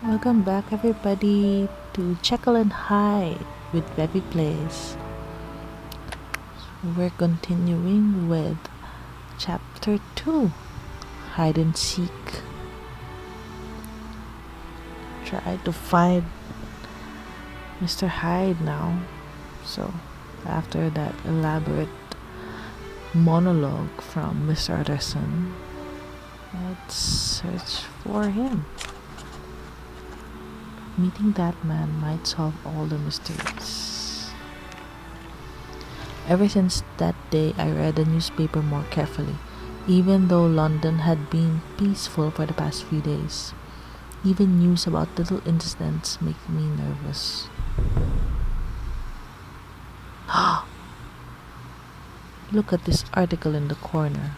Welcome back, everybody, to Jekyll and Hyde with Baby Plays. We're continuing with Chapter 2 Hide and Seek. Try to find Mr. Hyde now. So, after that elaborate monologue from Mr. Utterson, let's search for him. Meeting that man might solve all the mysteries. Ever since that day, I read the newspaper more carefully, even though London had been peaceful for the past few days. Even news about little incidents make me nervous. Look at this article in the corner.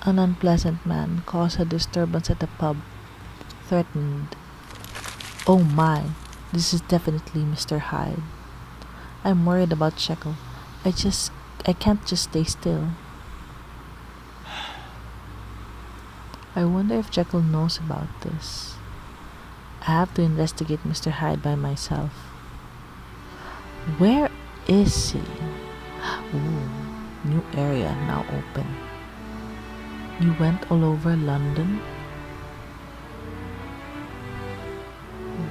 An unpleasant man caused a disturbance at the pub. Threatened. Oh my, this is definitely Mr. Hyde. I'm worried about Jekyll. I can't just stay still. I wonder if Jekyll knows about this. I have to investigate Mr. Hyde by myself. Where is he? Ooh, new area now open. You went all over London?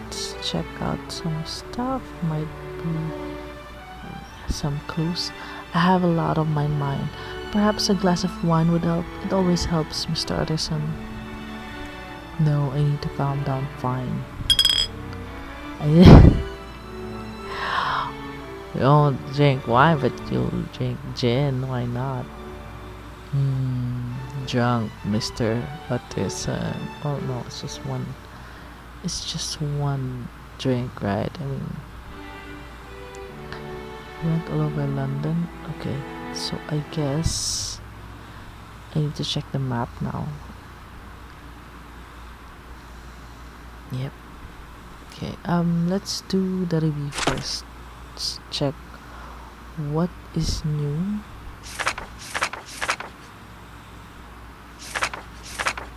Let's check out some stuff. Might be some clues. I have a lot on my mind. Perhaps a glass of wine would help. It always helps, Mr. Utterson. No, I need to calm down. Fine. You don't drink wine, but you'll drink gin. Why not? Drunk, Mr. Utterson. Oh no, it's just one. It's just one drink, right? I mean, went all over London. Okay, so I guess I need to check the map now. Yep. Okay, let's do the review first. Let's check what is new.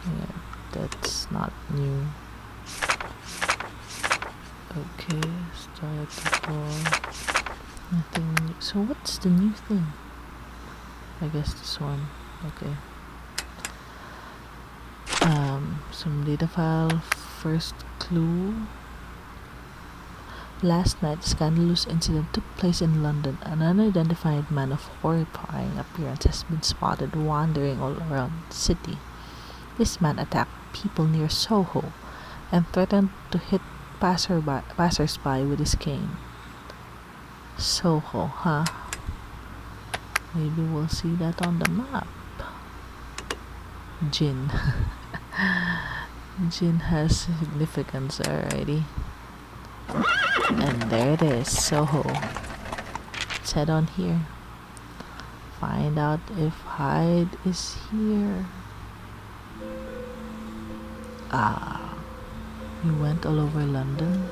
Yeah, that's not new. Okay, start the ball. Nothing new. So what's the new thing? I guess this one. Okay. Some data file. First clue. Last night, a scandalous incident took place in London. An unidentified man of horrifying appearance has been spotted wandering all around the city. This man attacked people near Soho and threatened to hit passers-by with his cane. Soho, huh? Maybe we'll see that on the map. Gin. Gin has significance already. And there it is, Soho. Let's head on here. Find out if Hyde is here. Ah, you went all over London?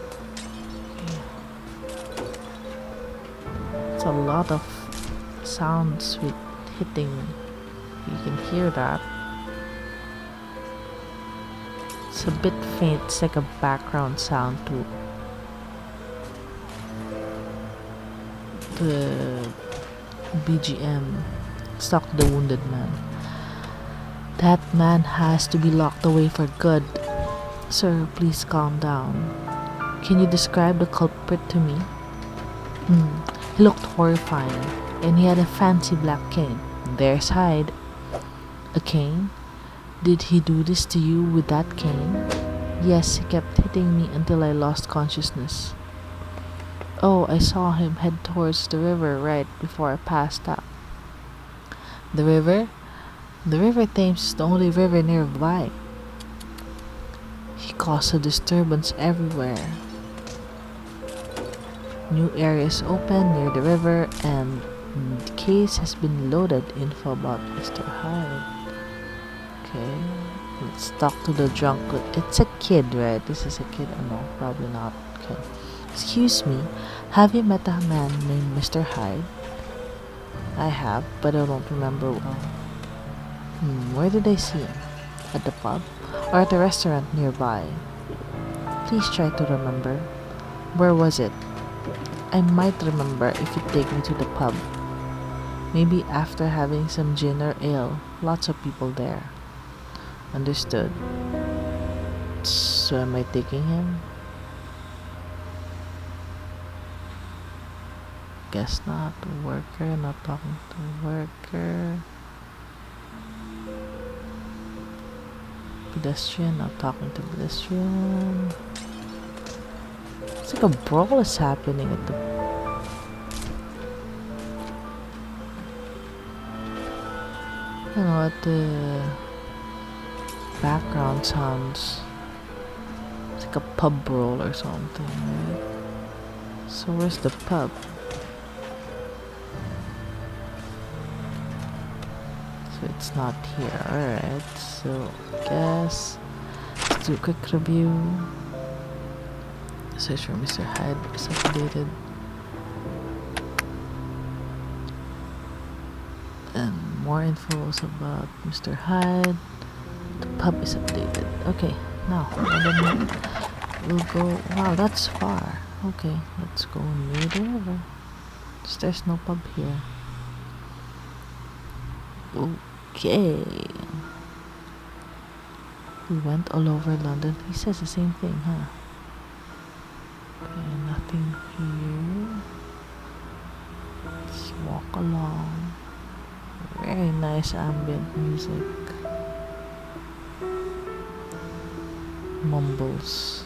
It's a lot of sounds with hitting. You can hear that. It's a bit faint. It's like a background sound to the BGM. Stalk the wounded man. That man has to be locked away for good. Sir, please calm down. Can you describe the culprit to me? He looked horrifying, and he had a fancy black cane. There's Hyde. A cane? Did he do this to you with that cane? Yes, he kept hitting me until I lost consciousness. Oh, I saw him head towards the river right before I passed out. The river? The River Thames is the only river nearby. He caused a disturbance everywhere. New areas open near the river, and the case has been loaded. Info about Mr. Hyde. Okay, let's talk to the drunk. It's a kid, right? This is a kid. Oh no, probably not. Okay. Excuse me, have you met a man named Mr. Hyde? I have, but I don't remember well. Where did I see him? At the pub? Or at a restaurant nearby? Please try to remember. Where was it? I might remember if you take me to the pub. Maybe after having some gin or ale. Lots of people there. Understood. So am I taking him? Guess not. Worker, not talking to worker. Pedestrian, not talking to pedestrian. It's like a brawl is happening at the... You know, at the background sounds. It's like a pub brawl or something, right? So where's the pub? So it's not here, alright. So I guess let's do a quick review. Search for Mr. Hyde is updated. And more info about Mr. Hyde. The pub is updated. Okay, now we'll go. Wow, that's far. Okay, let's go near the river. There's no pub here. Okay. We went all over London. He says the same thing, huh? Okay, nothing here. Let's walk along. Very nice ambient music. Mumbles.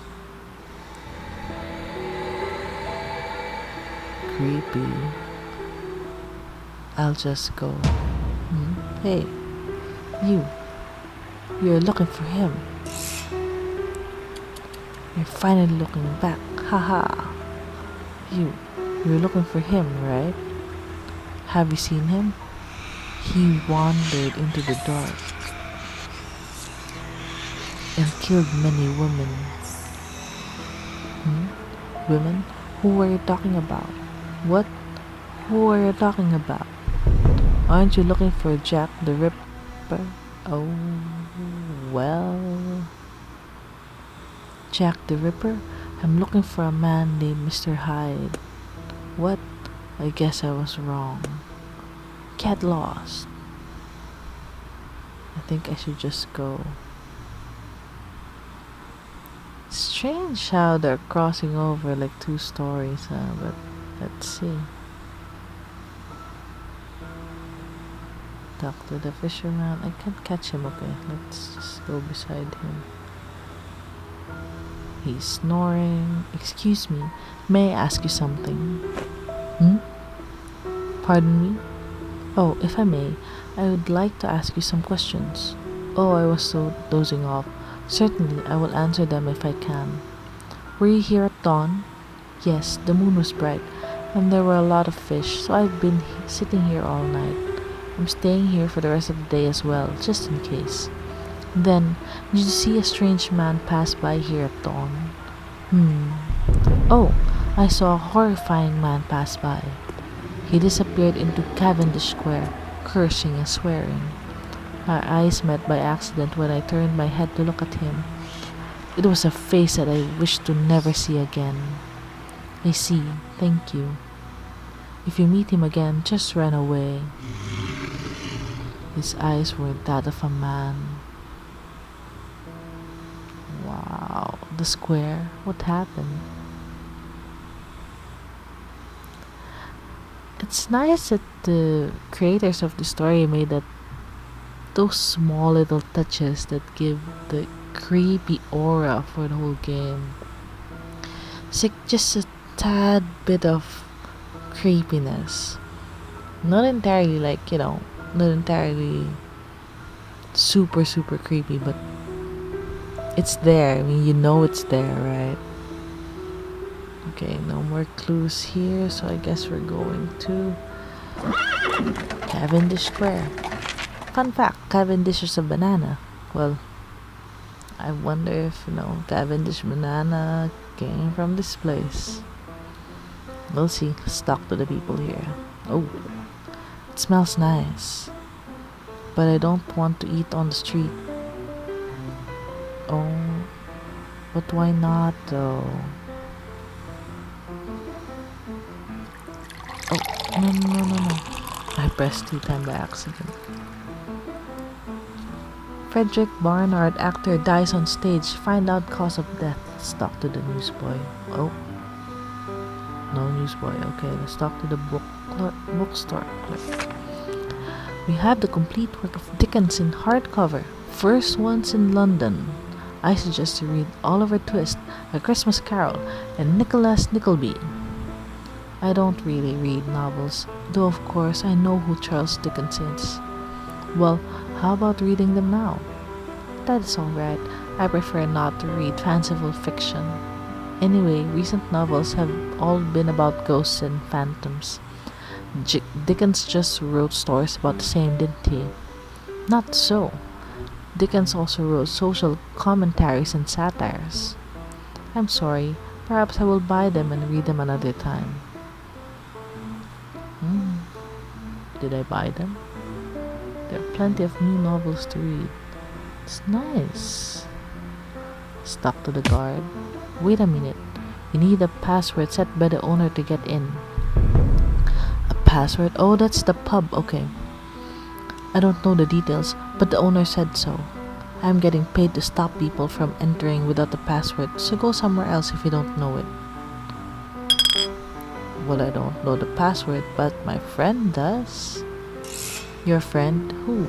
Creepy. I'll just go. Hey, you're looking for him. You're finally looking back. Haha. You're looking for him, right? Have you seen him? He wandered into the dark and killed many women. Women? Who are you talking about? What? Who are you talking about? Aren't you looking for Jack the Ripper? Oh, well. Jack the Ripper? I'm looking for a man named Mr. Hyde. What? I guess I was wrong. Get lost. I think I should just go. Strange how they're crossing over like two stories, but let's see. Talk to the fisherman. I can't catch him. Okay, let's just go beside him. He's snoring. Excuse me, may I ask you something? Pardon me? Oh, if I may, I would like to ask you some questions. Oh, I was so dozing off. Certainly, I will answer them if I can. Were you here at dawn? Yes, the moon was bright, and there were a lot of fish, so I've been sitting here all night. I'm staying here for the rest of the day as well, just in case. Then, did you see a strange man pass by here at dawn? Oh, I saw a horrifying man pass by. He disappeared into Cavendish Square, cursing and swearing. Our eyes met by accident when I turned my head to look at him. It was a face that I wished to never see again. I see, thank you. If you meet him again, just run away. His eyes were that of a man. Wow, the square? What happened? It's nice that the creators of the story made those small little touches that give the creepy aura for the whole game. It's like just a tad bit of creepiness. Not entirely not entirely super creepy, but it's there. I mean, you know it's there, right? Okay, no more clues here, so I guess we're going to Cavendish Square. Fun fact, Cavendish is a banana. Well, I wonder if, Cavendish banana came from this place. We'll see. Let's talk to the people here. Oh, it smells nice. But I don't want to eat on the street. Oh, but why not though? Oh, no, no, no, no, no. I pressed 2 times by accident. Frederick Barnard, actor, dies on stage. Find out cause of death. Let's talk to the newsboy. Oh, no newsboy. Okay, let's talk to the bookstore clerk. We have the complete work of Dickens in hardcover. First ones in London. I suggest you read Oliver Twist, A Christmas Carol, and Nicholas Nickleby. I don't really read novels, though of course I know who Charles Dickens is. Well, how about reading them now? That is alright. I prefer not to read fanciful fiction. Anyway, recent novels have all been about ghosts and phantoms. Dickens just wrote stories about the same, didn't he? Not so. Dickens also wrote social commentaries and satires. I'm sorry, perhaps I will buy them and read them another time. Did I buy them? There are plenty of new novels to read. It's nice. Stuck to the guard. Wait a minute. You need a password set by the owner to get in. A password? Oh, that's the pub. Okay. I don't know the details, but the owner said so. I'm getting paid to stop people from entering without the password, so go somewhere else if you don't know it. Well, I don't know the password, but my friend does. Your friend? Who?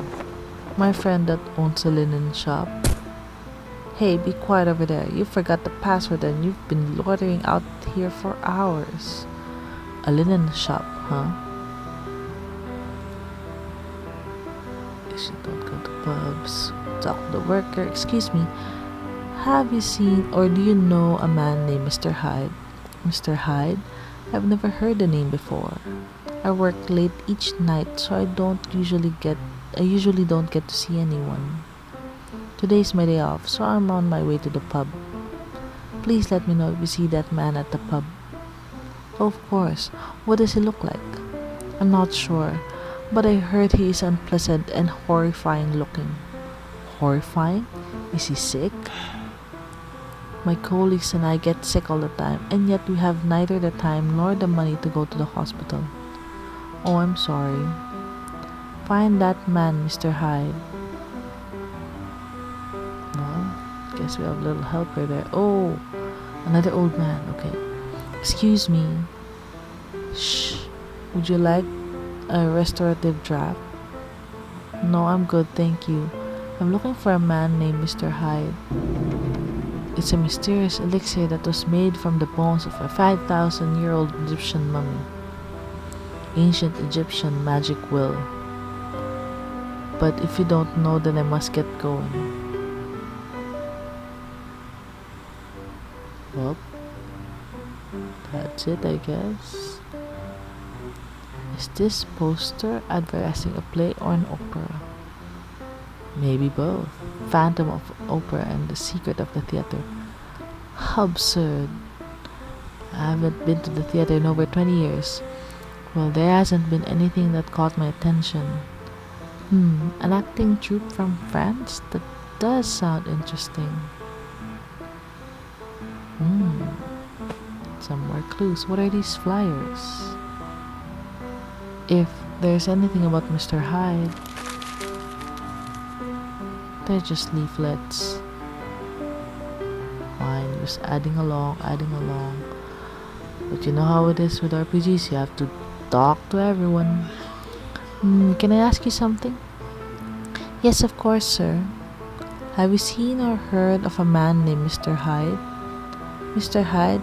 My friend that owns a linen shop. Hey, be quiet over there. You forgot the password and you've been loitering out here for hours. A linen shop, huh? You don't go to pubs. Talk to the worker. Excuse me. Have you seen or do you know a man named Mr. Hyde? Mr. Hyde? I've never heard the name before. I work late each night, so I usually don't get to see anyone. Today's my day off, so I'm on my way to the pub. Please let me know if you see that man at the pub. Oh, of course. What does he look like? I'm not sure, but I heard he is unpleasant and horrifying looking. Horrifying? Is he sick? My colleagues and I get sick all the time, and yet we have neither the time nor the money to go to the hospital. Oh, I'm sorry. Find that man, Mr. Hyde. Well, guess we have a little helper there. Oh, another old man. Okay. Excuse me. Shh. Would you like a restorative draft? No, I'm good, thank you. I'm looking for a man named Mr. Hyde. It's a mysterious elixir that was made from the bones of a 5,000-year-old Egyptian mummy. Ancient Egyptian magic will. But if you don't know, then I must get going. Well, that's it, I guess. Is this poster advertising a play or an opera? Maybe both. Phantom of Opera and The Secret of the Theater. How absurd. I haven't been to the theater in over 20 years. Well, there hasn't been anything that caught my attention. An acting troupe from France? That does sound interesting. Some more clues. What are these flyers? If there's anything about Mr. Hyde, they're just leaflets. Fine, just adding along. But you know how it is with RPGs, you have to talk to everyone. Can I ask you something? Yes, of course, sir. Have you seen or heard of a man named Mr. Hyde? Mr. Hyde?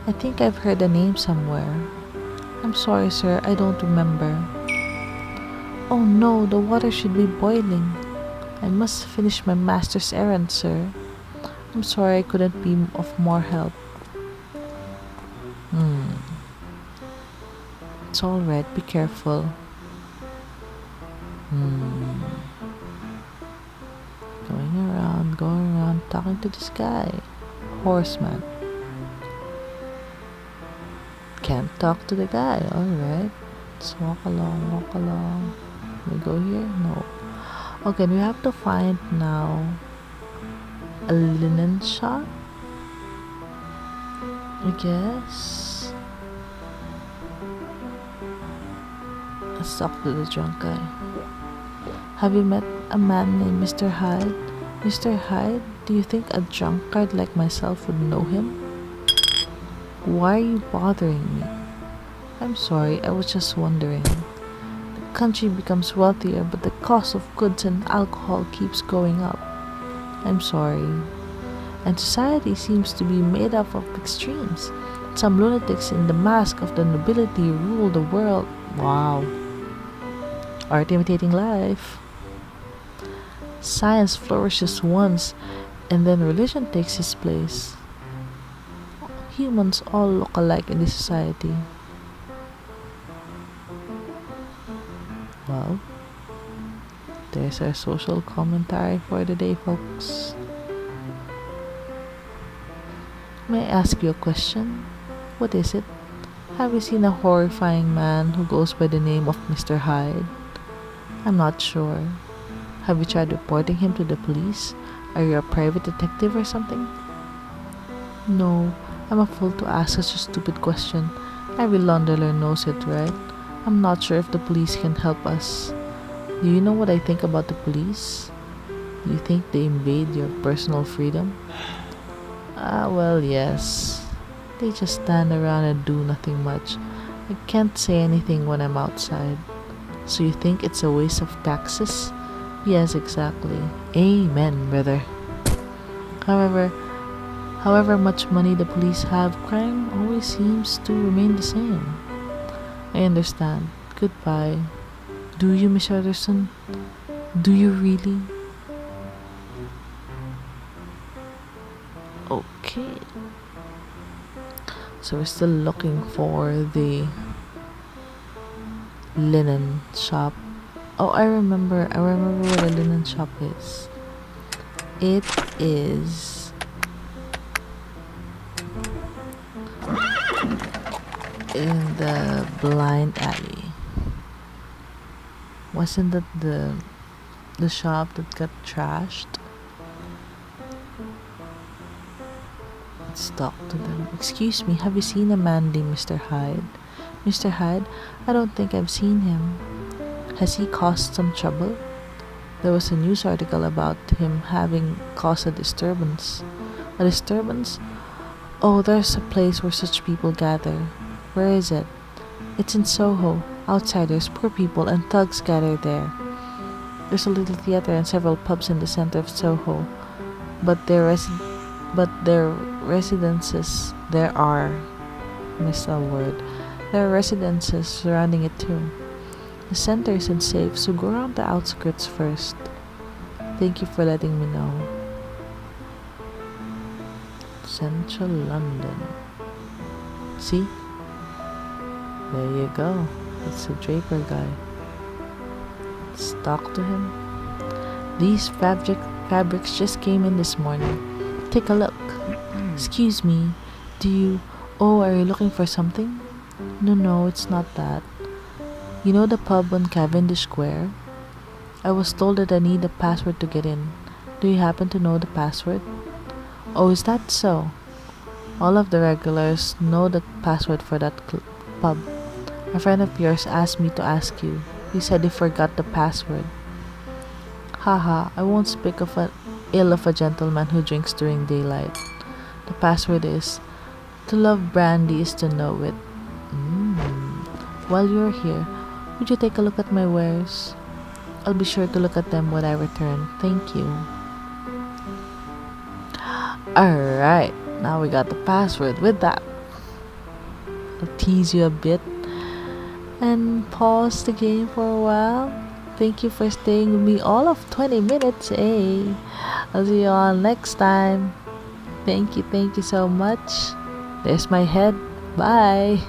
I think I've heard the name somewhere. I'm sorry, sir, I don't remember. Oh no, the water should be boiling. I must finish my master's errand, sir. I'm sorry I couldn't be of more help. It's alright, be careful. Going around, talking to this guy. Horseman. Can't talk to the guy, alright. Let's walk along. Can we go here? No. Okay, we have to find now A linen shop? I guess. Let's talk to the drunk guy. Have you met a man named Mr. Hyde? Mr. Hyde? Do you think a drunkard like myself would know him? Why are you bothering me? I'm sorry, I was just wondering. The country becomes wealthier, but the cost of goods and alcohol keeps going up. I'm sorry. And society seems to be made up of extremes. Some lunatics in the mask of the nobility rule the world. Wow. Art imitating life. Science flourishes once, and then religion takes its place. Humans all look alike in this society. Well, there's our social commentary for the day, folks. May I ask you a question? What is it? Have you seen a horrifying man who goes by the name of Mr. Hyde? I'm not sure. Have you tried reporting him to the police? Are you a private detective or something? No, I'm a fool to ask such a stupid question. Every launderer knows it, right? I'm not sure if the police can help us. Do you know what I think about the police? Do you think they invade your personal freedom? Well, yes. They just stand around and do nothing much. I can't say anything when I'm outside. So you think it's a waste of taxes? Yes, exactly. Amen, brother. However much money the police have, crime always seems to remain the same. I understand. Goodbye. Do you, Miss Anderson? Do you really? Okay. So we're still looking for the linen shop. Oh, I remember what a linen shop is. It is in the blind alley. Wasn't that the shop that got trashed? Let's talk to them. Excuse me, have you seen a man named Mr. Hyde? Mr. Hyde? I don't think I've seen him. Has he caused some trouble? There was a news article about him having caused a disturbance. A disturbance? Oh, there's a place where such people gather. Where is it? It's in Soho. Outsiders, poor people, and thugs gather there. There's a little theater and several pubs in the center of Soho. But their residences, there are residences surrounding it too. The center isn't safe, so go around the outskirts first. Thank you for letting me know. Central London. See? There you go. It's a Draper guy. Let's talk to him. These fabrics just came in this morning. Take a look. Excuse me. Are you looking for something? No, it's not that. You know the pub on Cavendish Square? I was told that I need a password to get in. Do you happen to know the password? Oh, is that so? All of the regulars know the password for that pub. A friend of yours asked me to ask you. He said he forgot the password. Haha, I won't speak ill of a gentleman who drinks during daylight. The password is, to love brandy is to know it. While you're here, would you take a look at my wares? I'll be sure to look at them when I return. Thank you. Alright, now we got the password. With that, I'll tease you a bit and pause the game for a while. Thank you for staying with me all of 20 minutes. I'll see you all next time. Thank you so much. There's my head. Bye.